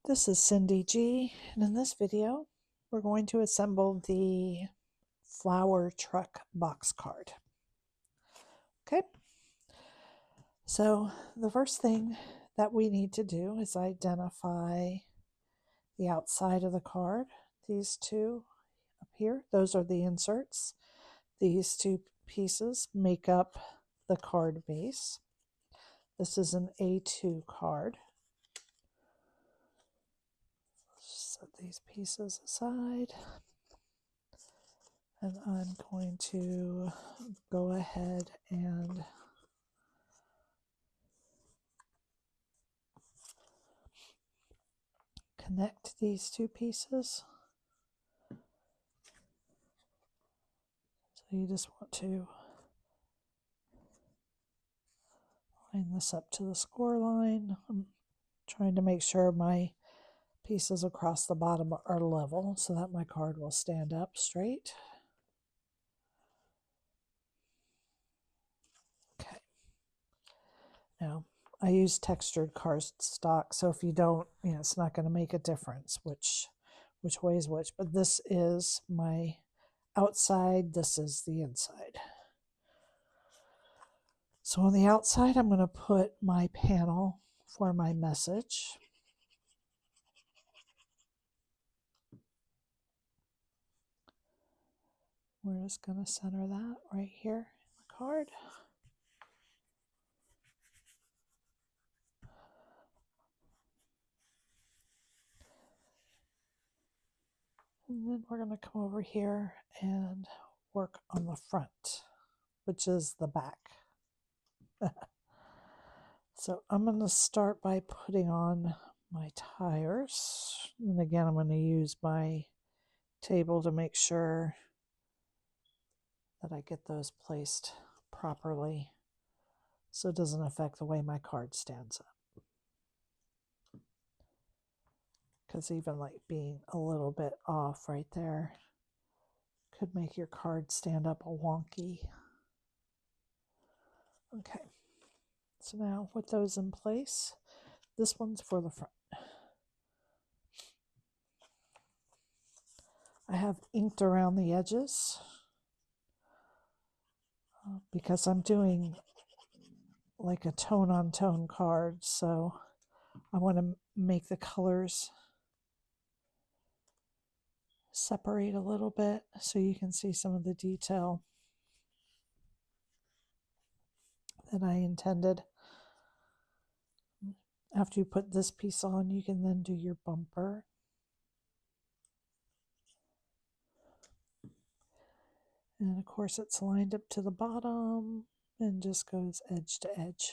This is Cyndy G, and in this video, we're going to assemble the flower truck box card. Okay, so the first thing that we need to do is identify the outside of the card. These two up here, those are the inserts. These two pieces make up the card base. This is an A2 card. Set these pieces aside, and I'm going to go ahead and connect these two pieces. So you just want to line this up to the score line. I'm trying to make sure my pieces across the bottom are level so that my card will stand up straight. Okay. Now, I use textured cardstock, so if you don't, it's not going to make a difference which way is which. But this is my outside, this is the inside. So on the outside, I'm going to put my panel for my message. We're just going to center that right here in the card. And then we're going to come over here and work on the front, which is the back. So I'm going to start by putting on my tires. And again, I'm going to use my table to make sure that I get those placed properly so it doesn't affect the way my card stands up. Because even like being a little bit off right there could make your card stand up a wonky. Okay, so now with those in place, this one's for the front. I have inked around the edges because I'm doing like a tone-on-tone card, so I want to make the colors separate a little bit so you can see some of the detail that I intended. After you put this piece on, you can then do your bumper. And of course it's lined up to the bottom and just goes edge to edge.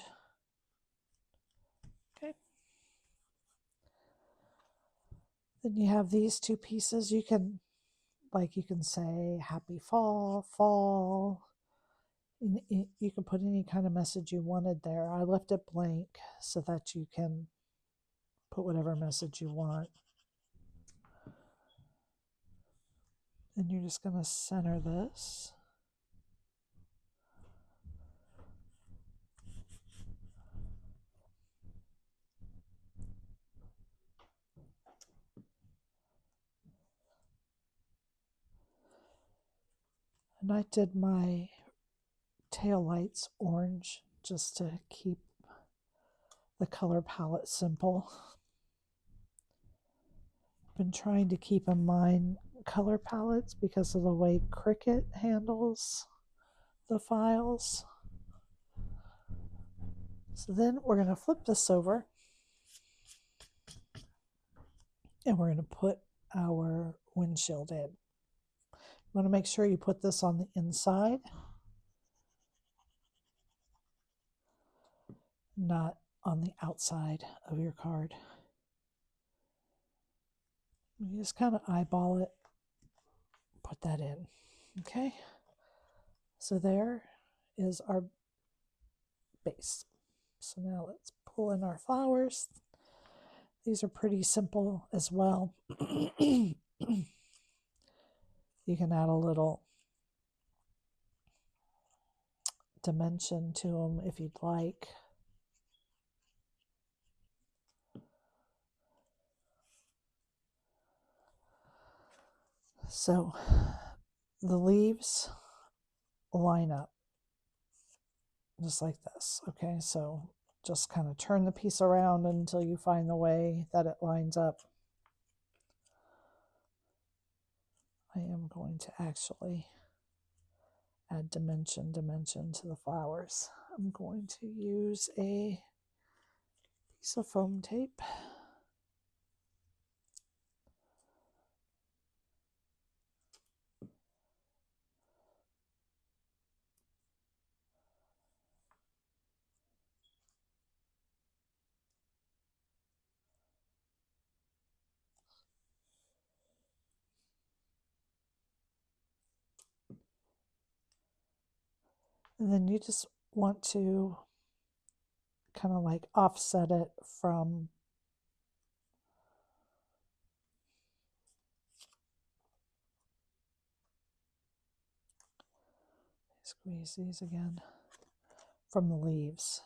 Okay. Then you have these two pieces. You can say happy fall, fall. You can put any kind of message you wanted there. I left it blank so that you can put whatever message you want. And you're just going to center this. And I did my tail lights orange just to keep the color palette simple. I've been trying to keep in mind color palettes because of the way Cricut handles the files. So then we're going to flip this over and we're going to put our windshield in. You want to make sure you put this on the inside, not on the outside of your card. You just kind of eyeball it, put that in. Okay, so there is our base. So now let's pull in our flowers. These are pretty simple as well. You can add a little dimension to them if you'd like. So the leaves line up just like this. Okay, so just kind of turn the piece around until you find the way that it lines up. I am going to actually add dimension to the flowers. I'm going to use a piece of foam tape. And then you just want to kind of like offset it from squeeze these again from the leaves.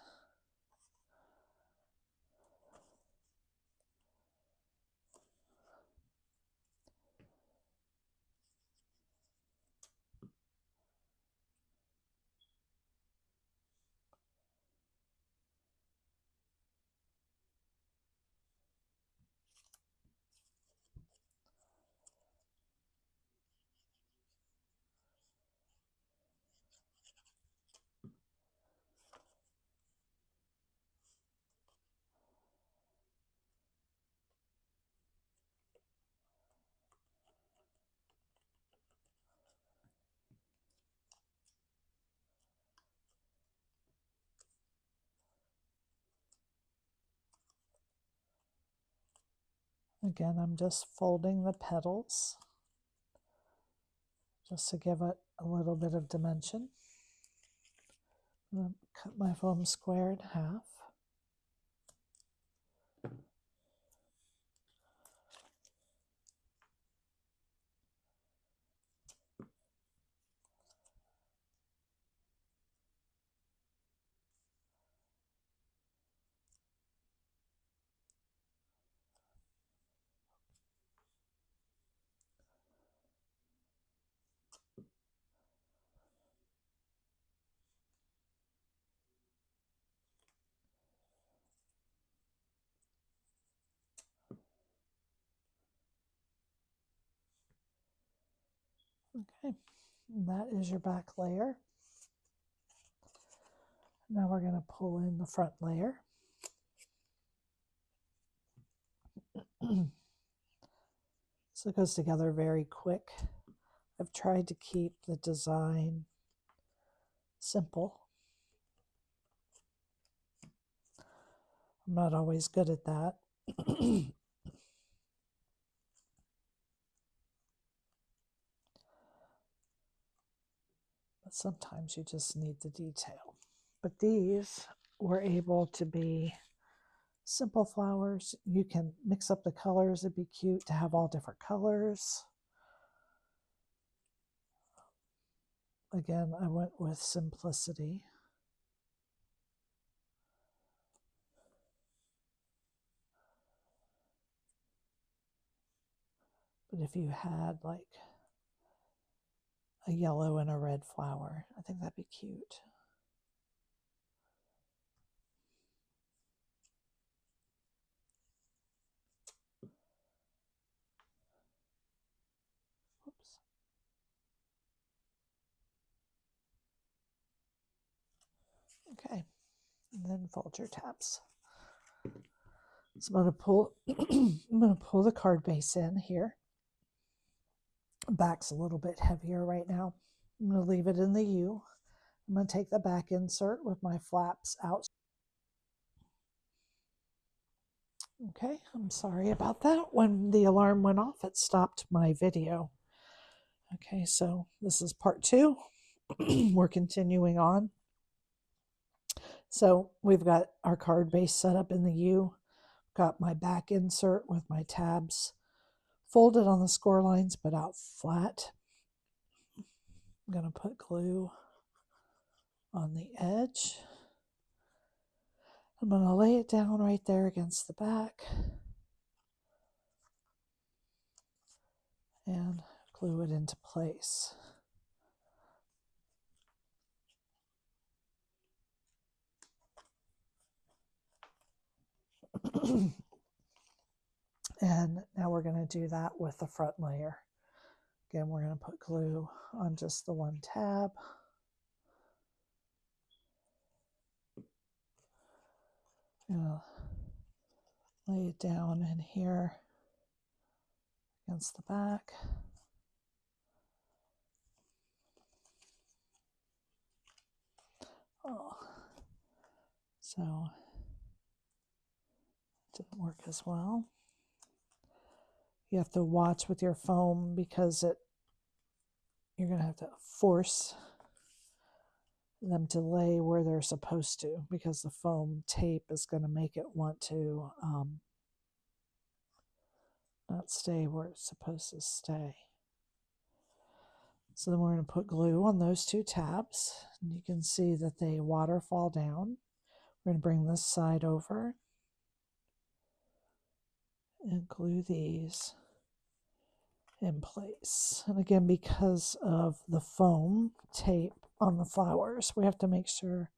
Again, I'm just folding the petals just to give it a little bit of dimension. I'm going to cut my foam square in half. Okay, and that is your back layer. Now we're going to pull in the front layer. So it goes together very quick. I've tried to keep the design simple. I'm not always good at that. But sometimes you just need the detail. But these were able to be simple flowers. You can mix up the colors. It'd be cute to have all different colors. Again, I went with simplicity. But if you had like a yellow and a red flower, I think that'd be cute. Oops. Okay, and then fold your tabs. So I'm going to pull I'm going to pull the card base in here. Back's a little bit heavier right now. I'm going to leave it in the U. I'm going to take the back insert with my flaps out. Okay, I'm sorry about that. When the alarm went off, it stopped my video. Okay, so this is part 2. We're continuing on. So we've got our card base set up in the U. Got my back insert with my tabs folded on the score lines but out flat. I'm going to put glue on the edge. I'm going to lay it down right there against the back and glue it into place. And now we're going to do that with the front layer. Again, we're going to put glue on just the one tab. Lay it down in here against the back. Oh, so it didn't work as well. You have to watch with your foam because you're going to have to force them to lay where they're supposed to, because the foam tape is going to make it want to not stay where it's supposed to stay. So then we're going to put glue on those two tabs, and you can see that they waterfall down. We're going to bring this side over and glue these in place. And again, because of the foam tape on the flowers, we have to make sure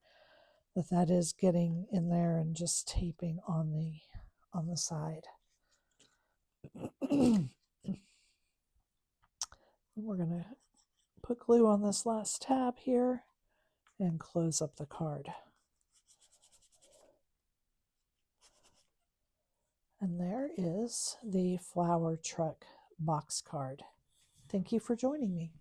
that that is getting in there and just taping on the side. We're going to put glue on this last tab here and close up the card. And there is the flower truck box card. Thank you for joining me.